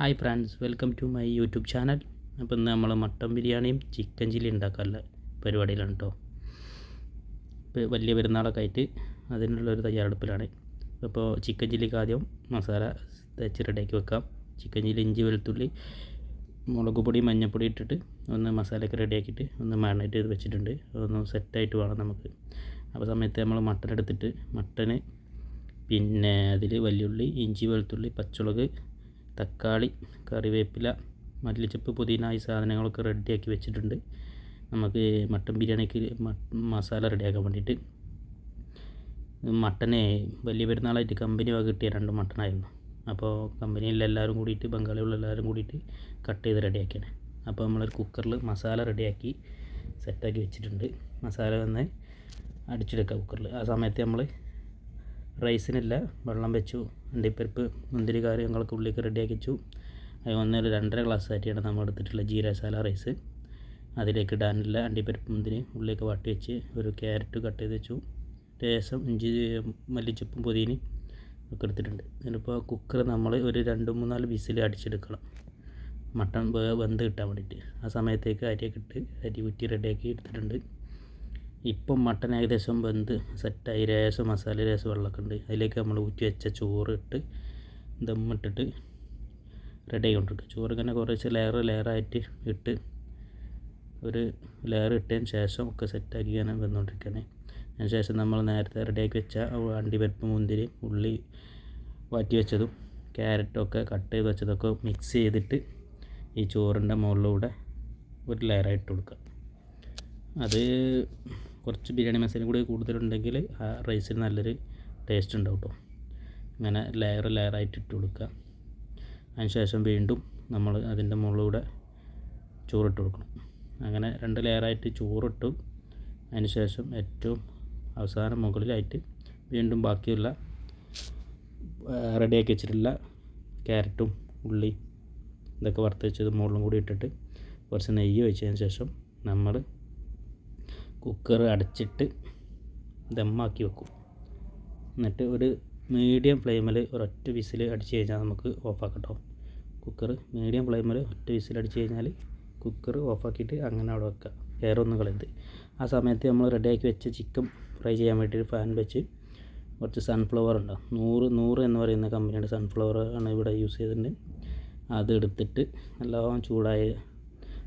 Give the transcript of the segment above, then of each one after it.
Hi friends, welcome to my YouTube channel. അപ്പോൾ ഇന്ന് നമ്മൾ മട്ടൻ ബിരിയാണിയും ചിക്കൻ ചില്ലി ഉണ്ടാക്കാനുള്ള പരിപാടിയിലാണ് കേട്ടോ. ഇപ്പോൾ വലിയ പെരുന്നാളൊക്കെ ആയിട്ട് അതിനുള്ളൊരു തയ്യാറെടുപ്പിലാണ്. അപ്പോൾ ചിക്കൻ ചില്ലിക്ക് ആദ്യം മസാല തേച്ച് റെഡിയാക്കി വെക്കാം. ചിക്കൻ ചില്ലി ഇഞ്ചി വെളുത്തുള്ളി മുളക് പൊടി മഞ്ഞൾപ്പൊടി ഇട്ടിട്ട് ഒന്ന് മസാലയൊക്കെ റെഡിയാക്കിയിട്ട് ഒന്ന് മാരിനേറ്റ് ചെയ്ത് വെച്ചിട്ടുണ്ട്. അതൊന്ന് സെറ്റായിട്ട് വേണം നമുക്ക്. അപ്പോൾ സമയത്ത് നമ്മൾ മട്ടൻ എടുത്തിട്ട് മട്ടന് പിന്നെ അതിൽ വലിയുള്ളി ഇഞ്ചി വെളുത്തുള്ളി പച്ചമുളക് തക്കാളി കറിവേപ്പില മല്ലിച്ചപ്പ് പുതിന ഈ സാധനങ്ങളൊക്കെ റെഡിയാക്കി വെച്ചിട്ടുണ്ട്. നമുക്ക് മട്ടൻ ബിരിയാണിക്ക് മസാല റെഡിയാക്കാൻ വേണ്ടിയിട്ട് മട്ടനെ വലിയ പെരുന്നാളായിട്ട് കമ്പനി വക കിട്ടിയ 2 മട്ടനായിരുന്നു. അപ്പോൾ കമ്പനിയിൽ എല്ലാവരും കൂടിയിട്ട് ബംഗാളിയുള്ള എല്ലാവരും കൂടിയിട്ട് കട്ട് ചെയ്ത് റെഡിയാക്കിയാണ്. അപ്പോൾ നമ്മളൊരു കുക്കറിൽ മസാല റെഡിയാക്കി സെറ്റാക്കി വെച്ചിട്ടുണ്ട്. മസാല വന്ന് അടിച്ചെടുക്കുക കുക്കറിൽ. ആ സമയത്ത് നമ്മൾ റൈസിനില്ല വെള്ളം വെച്ചു. അണ്ടിപ്പരിപ്പ് മുന്തിരി കാര്യങ്ങളൊക്കെ ഉള്ളിലേക്ക് റെഡിയാക്കി വെച്ചു. അത് 1-2.5 ഗ്ലാസ് അരിയാണ് നമ്മൾ എടുത്തിട്ടുള്ള ജീരകശാല റൈസ്. അതിലേക്ക് ഇടാനുള്ള അണ്ടിപ്പരിപ്പ് മുന്തിരി ഉള്ളിലേക്ക് വാട്ടി വെച്ച് ഒരു ക്യാരറ്റ് കട്ട് ചെയ്ത് വെച്ചു. ശേഷം ഇഞ്ചി മല്ലിച്ചപ്പും പുതിനയും ഒക്കെ എടുത്തിട്ടുണ്ട്. ഇതിനിപ്പോൾ കുക്കർ നമ്മൾ ഒരു 2-3-4 വിസിൽ അടിച്ചെടുക്കണം മട്ടൺ വെന്ത് കിട്ടാൻ വേണ്ടിയിട്ട്. ആ സമയത്തേക്ക് അരിയൊക്കെ ഇട്ട് അരി ഊറ്റി റെഡിയാക്കി എടുത്തിട്ടുണ്ട്. ഇപ്പം മട്ടൻ ഏകദേശം വെന്ത് സെറ്റായി. ലേശം മസാല ലേശം വെള്ളമൊക്കെ ഉണ്ട്. അതിലേക്ക് നമ്മൾ ഊറ്റി വെച്ച ചോറ് ഇട്ട് ദമ്മിട്ടിട്ട് റെഡി ആയിക്കൊണ്ടിരിക്കുക. ചോറ് ഇങ്ങനെ കുറച്ച് ലെയറായിട്ട് ഇട്ട് ഒരു ലെയർ ഇട്ടതിന് ശേഷം ഒക്കെ സെറ്റാക്കി ഇങ്ങനെ വന്നുകൊണ്ടിരിക്കുകയാണ്. അതിന് ശേഷം നമ്മൾ നേരത്തെ റെഡിയാക്കി വെച്ച അണ്ടിപ്പരിപ്പ് മുന്തിരി ഉള്ളി വാറ്റി വെച്ചതും ക്യാരറ്റൊക്കെ കട്ട് ചെയ്ത് വെച്ചതൊക്കെ മിക്സ് ചെയ്തിട്ട് ഈ ചോറിൻ്റെ മുകളിലൂടെ ഒരു ലെയറായിട്ട് കൊടുക്കുക. അത് കുറച്ച് ബിരിയാണി മസാലയും കൂടി കൂടുതലുണ്ടെങ്കിൽ ആ റൈസിന് നല്ലൊരു ടേസ്റ്റ് ഉണ്ടാവും കേട്ടോ. ഇങ്ങനെ ലെയറായിട്ട് ഇട്ട് കൊടുക്കുക. അതിന് ശേഷം വീണ്ടും നമ്മൾ അതിൻ്റെ മുകളിലൂടെ ചോറിട്ട് കൊടുക്കണം. അങ്ങനെ 2 ലെയറായിട്ട് ചോറിട്ടു. അതിന് ശേഷം ഏറ്റവും അവസാനം മുകളിലായിട്ട് വീണ്ടും ബാക്കിയുള്ള റെഡിയാക്കി വെച്ചിട്ടുള്ള ക്യാരറ്റും ഉള്ളി ഇതൊക്കെ വറുത്ത് വെച്ചത് മുകളിലും കൂടി ഇട്ടിട്ട് കുറച്ച് നെയ്യ് ഒഴിച്ചതിന് ശേഷം നമ്മൾ കുക്കർ അടച്ചിട്ട് ദമ്മാക്കി വെക്കും. എന്നിട്ട് ഒരു മീഡിയം ഫ്ലെയിമിൽ ഒരൊറ്റ വിസിൽ അടിച്ച് കഴിഞ്ഞാൽ നമുക്ക് ഓഫാക്കാം കേട്ടോ. കുക്കർ മീഡിയം ഫ്ലെയിമിൽ ഒറ്റ വിസിൽ അടിച്ച് കഴിഞ്ഞാൽ കുക്കർ ഓഫാക്കിയിട്ട് അങ്ങനെ അവിടെ വെക്കുക. എയറൊന്നും കളയരുത്. ആ സമയത്ത് നമ്മൾ റെഡിയാക്കി വെച്ച ചിക്കൻ ഫ്രൈ ചെയ്യാൻ വേണ്ടിയിട്ട് ഫാൻ വെച്ച് കുറച്ച് സൺഫ്ലവർ ഉണ്ടാവും. 100 എന്ന് പറയുന്ന കമ്പനിയുടെ സൺഫ്ലവർ ആണ് ഇവിടെ യൂസ് ചെയ്തിട്ടുണ്ട്. അതെടുത്തിട്ട് നല്ലോണം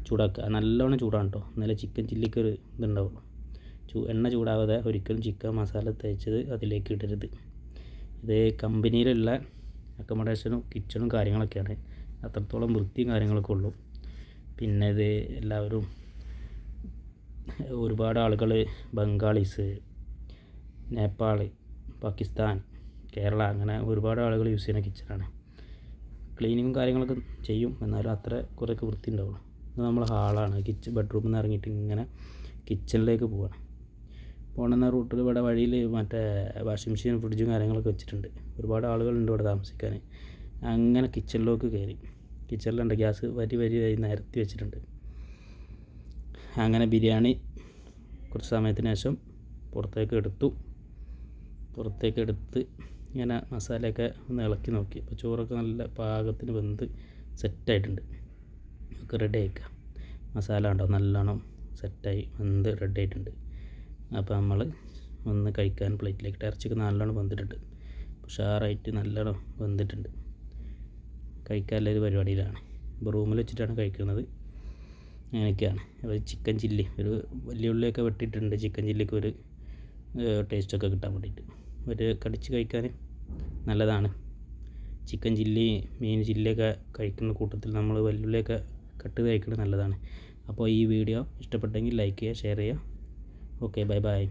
ചൂടാക്കുക. നല്ലോണം ചൂടാണ് കേട്ടോ. എന്നാലേ ചിക്കൻ ചില്ലിക്കൊരു ഇതുണ്ടാവുള്ളൂ. എണ്ണ ചൂടാവാതെ ഒരിക്കലും ചിക്കൻ മസാല തേച്ചത് അതിലേക്ക് ഇടരുത്. ഇത് കമ്പനിയിലുള്ള അക്കോമഡേഷനും കിച്ചണും കാര്യങ്ങളൊക്കെയാണ്. അത്രത്തോളം വൃത്തിയും കാര്യങ്ങളൊക്കെ ഉള്ളൂ. പിന്നെ ഇത് എല്ലാവരും ഒരുപാട് ആളുകൾ ബംഗാളീസ്, നേപ്പാൾ, പാകിസ്ഥാൻ, കേരള അങ്ങനെ ഒരുപാട് ആളുകൾ യൂസ് ചെയ്യുന്ന കിച്ചണാണ്. ക്ലീനിങ്ങും കാര്യങ്ങളൊക്കെ ചെയ്യും, എന്നാലും അത്ര കുറേയൊക്കെ വൃത്തി ഉണ്ടാവുള്ളൂ. ഇത് നമ്മൾ ഹാളാണ്. ബെഡ്റൂമിൽ നിന്ന് ഇറങ്ങിയിട്ട് ഇങ്ങനെ കിച്ചണിലേക്ക് പോവുകയാണ്. പോകുന്ന റൂട്ടിൽ ഇവിടെ വഴിയിൽ മറ്റേ വാഷിംഗ് മെഷീൻ ഫ്രിഡ്ജും കാര്യങ്ങളൊക്കെ വെച്ചിട്ടുണ്ട്. ഒരുപാട് ആളുകളുണ്ട് ഇവിടെ താമസിക്കാൻ. അങ്ങനെ കിച്ചണിലേക്ക് കയറി. കിച്ചണിലുണ്ട് ഗ്യാസ് വരി നിരത്തി വെച്ചിട്ടുണ്ട്. അങ്ങനെ ബിരിയാണി കുറച്ച് സമയത്തിന് ശേഷം പുറത്തേക്ക് എടുത്ത് ഇങ്ങനെ മസാലയൊക്കെ ഒന്ന് ഇളക്കി നോക്കി. അപ്പോൾ ചോറൊക്കെ നല്ല പാകത്തിന് വെന്ത് സെറ്റായിട്ടുണ്ട്. ഒക്കെ റെഡി ആയിക്കുക. മസാല ഉണ്ടോ നല്ലോണം സെറ്റായി വെന്ത് റെഡി ആയിട്ടുണ്ട്. അപ്പോൾ നമ്മൾ ഒന്ന് കഴിക്കാൻ പ്ലേറ്റിലേക്ക് ഇറച്ചിക്ക് നല്ലോണം വെന്തിട്ടുണ്ട്. ഉഷാറായിട്ട് നല്ലോണം വെന്തിട്ടുണ്ട്. കഴിക്കാനുള്ളൊരു പരിപാടിയിലാണ്. ഇപ്പോൾ റൂമിൽ വെച്ചിട്ടാണ് കഴിക്കുന്നത്. അങ്ങനെയൊക്കെയാണ്. അപ്പോൾ ചിക്കൻ ചില്ലി ഒരു വലിയ ഉള്ളിയൊക്കെ വെട്ടിയിട്ടുണ്ട്. ചിക്കൻ ചില്ലിക്ക് ഒരു ടേസ്റ്റൊക്കെ കിട്ടാൻ വേണ്ടിയിട്ട് ഒരു കടിച്ച് കഴിക്കാൻ നല്ലതാണ്. ചിക്കൻ ചില്ലി മീൻ ചില്ലിയൊക്കെ കഴിക്കുന്ന കൂട്ടത്തിൽ നമ്മൾ വെല്ലുള്ളിയൊക്കെ കട്ട് ചെയ്ത് കഴിക്കുന്നത് നല്ലതാണ്. അപ്പോൾ ഈ വീഡിയോ ഇഷ്ടപ്പെട്ടെങ്കിൽ ലൈക്ക് ചെയ്യുക, ഷെയർ ചെയ്യുക. Okay, by.